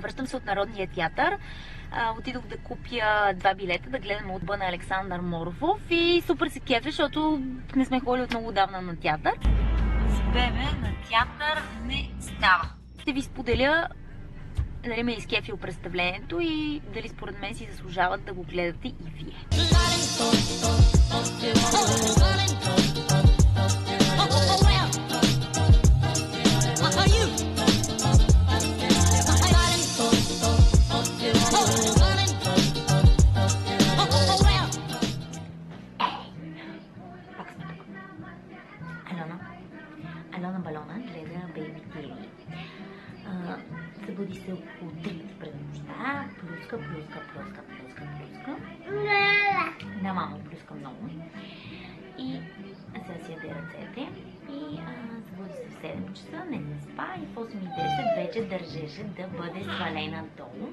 Връщам се от Народния театър. Отидох да купя 2 билета да гледам отба на Александър Морозов и супер се кефя, защото не сме ходили от много отдавна на театър. С бебе на театър не става. Ще ви споделя дали ме е изкефил представлението и дали според мен си заслужават да го гледате и вие. Алона Балона гледа Baby TV. Събуди се около 3 през нощта. Плюска. Да, мамо, плюска много. И сега си яде ръцете. И събуди се в 7 часа, не спа и в 8:10 вече държеше да бъде свалена долу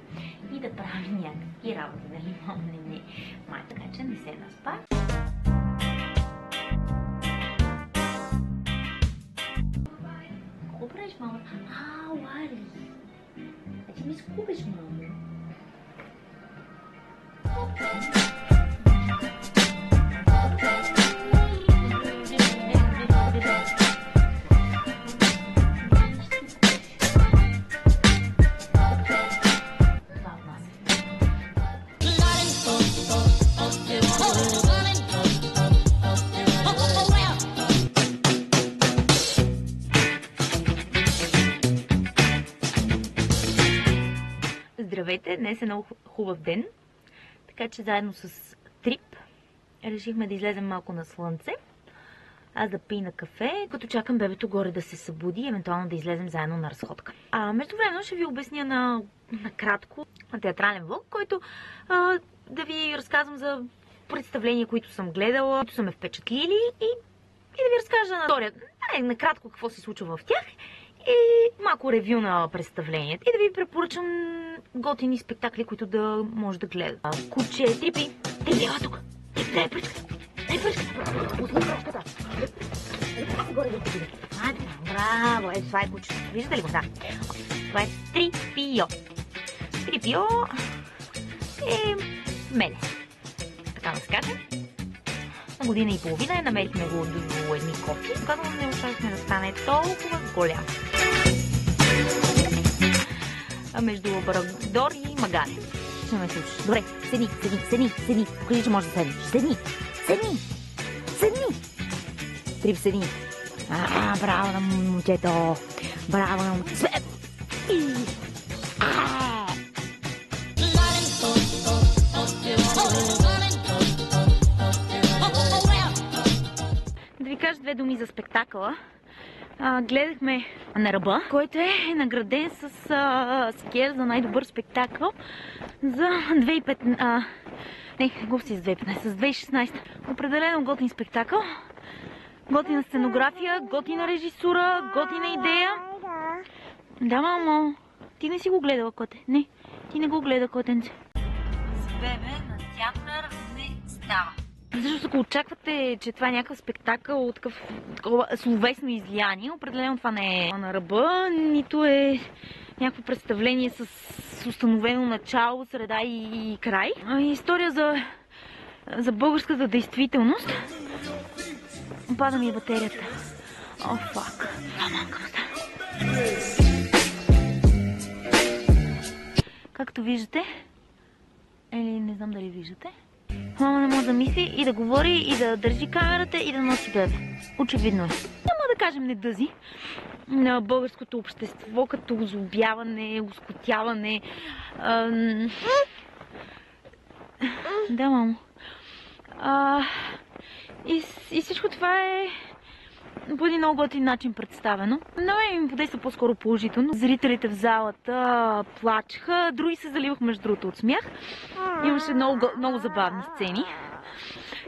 и да прави някакви работи. Нали, мамо, не. Май, така че не се наспа. Какво правиш, мамо? Лали! А ти ми скубиш, мамо. Здравейте! Днес е много хубав ден, така че заедно с Трип решихме да излезем малко на слънце. Аз да пия на кафе, като чакам бебето горе да се събуди и евентуално да излезем заедно на разходка. Междувременно ще ви обясня накратко на театрален влог, който да ви разказвам за представления, които съм гледала, които са ме впечатлили и да ви разкажа на историята. Накратко какво се случва в тях и малко ревю на представленията и да ви препоръчам готини спектакли, които да може да гледате. Куче, Трипи, ела тук. Дай пръската. Пусни пръската. Горе да отиде. Браво, това е кучето. Виждате ли го? Да. Това е Трипио. Трипио е мене. Така да се каже. На година и половина намерихме го до едни кофи, когато не очаквахме да стане толкова голям. Между Барадор и Магаре. Ще ме слушаш. Добре, седни. Покажи, че може да седнеш. Седни. Трип, седни. Браво на момчето. Браво на момчето. Да ви кажа 2 думи за спектакъла. Гледахме На ръба, който е награден с Скер за най-добър спектакъл за 2015. Не, глупости за 2015, с 2016. Определено готин спектакъл. Готина сценография, готина режисура, готина идея. Да, мамо. Ти не си го гледала, коте. Не, ти не го гледа, котенце. С бебе на театър не става. Защото ако очаквате, че това е някакъв спектакъл, такова словесно излияние, определено това не е На ръба, нито е някакво представление с установено начало, среда и край. История за българската действителност. Пада ми батерията. Фак. Мамка му стана. Както виждате, или не знам дали виждате, мама не може да мисли и да говори, и да държи камерата, и да носи бебе. Очевидно е. Няма да кажем недъзи на българското общество, като озлобяване, ускотяване. Да, мамо. И всичко това е по един много готин начин представено. Но ми подейства по-скоро положително. Зрителите в залата плачеха, други се заливаха между другото от смях. Имаше много забавни сцени.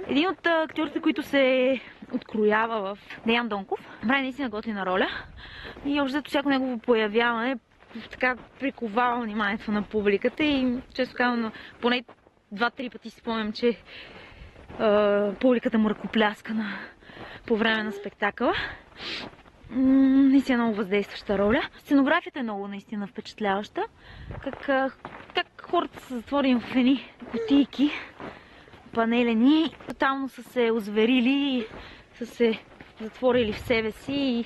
Един от актьорите, които се откроява в Деян Донков, прави наистина готина роля. И общо всяко негово появяване така приковава вниманието на публиката и често казвам, поне 2-3 пъти си спомням, че публиката му ръкопляска по време на спектакъла. Наистина много въздействаща роля. Сценографията е много наистина впечатляваща. Как хората са затворени в едни кутийки, панелени, тотално са се озверили, са се затворили в себе си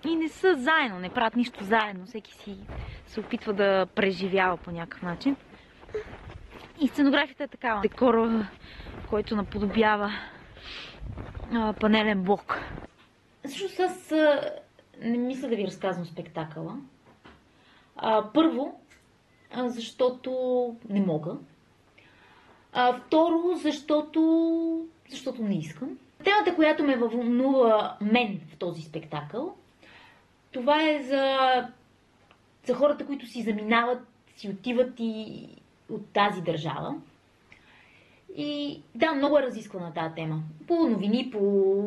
и не са заедно, не правят нищо заедно. Всеки си се опитва да преживява по някакъв начин. И сценографията е такава. Декор, който наподобява панелен блок. Всъщност аз не мисля да ви разказвам спектакъла. Първо, защото не мога. Второ, защото не искам. Темата, която ме вълнува мен в този спектакъл, това е за хората, които си заминават, си отиват и от тази държава. И да, много е разисквана тази тема. По новини,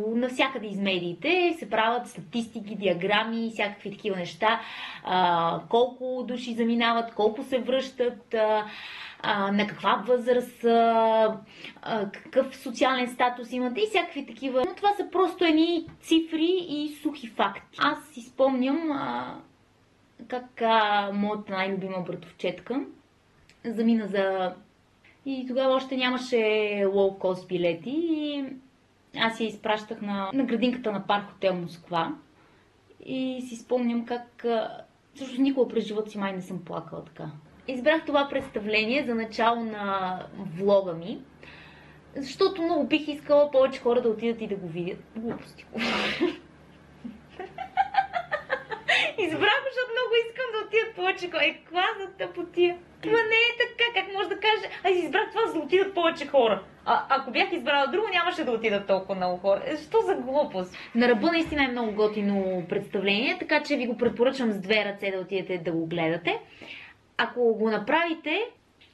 навсякъде из медиите се правят статистики, диаграми, всякакви такива неща. Колко души заминават, колко се връщат, на каква възраст, какъв социален статус имат и всякакви такива. Но това са просто едни цифри и сухи факти. Аз си спомням как моята най-любима братовчетка замина И тогава още нямаше лоу-кост билети и аз я изпращах на градинката на Парк Хотел Москва. И си спомням как... Всъщност никога през живота си май не съм плакала така. Избрах това представление за начало на влога ми, защото много бих искала повече хора да отидат и да го видят. Глупости. Избрах, защото много искам да отидат повече хора. Каква за тъпотия? Ма не е така, как може да кажа? Аз избрах това, за да отидат повече хора. Ако бях избрала друго, нямаше да отидат толкова много хора. Що за глупост? На ръба наистина е много готино представление, така че ви го препоръчвам с две ръце да отидете да го гледате. Ако го направите,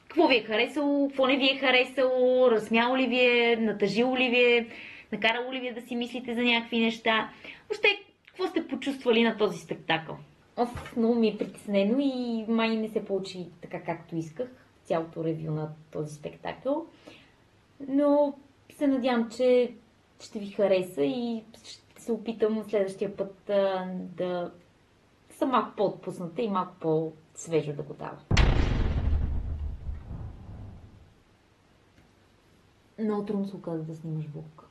какво ви е харесало, какво не ви е харесало, разсмяло ли ви е, натъжило ли ви е, накарало ли ви е да си мислите за някакви неща. Въобще, какво сте почувствали на този спектакъл? Аз много ми е притеснено и май не се получи така както исках, цялото ревю на този спектакъл. Но се надявам, че ще ви хареса и ще се опитам следващия път да съм малко по-отпусната и малко по-свежо да го дава. Много трудно се оказа да снимаш влог.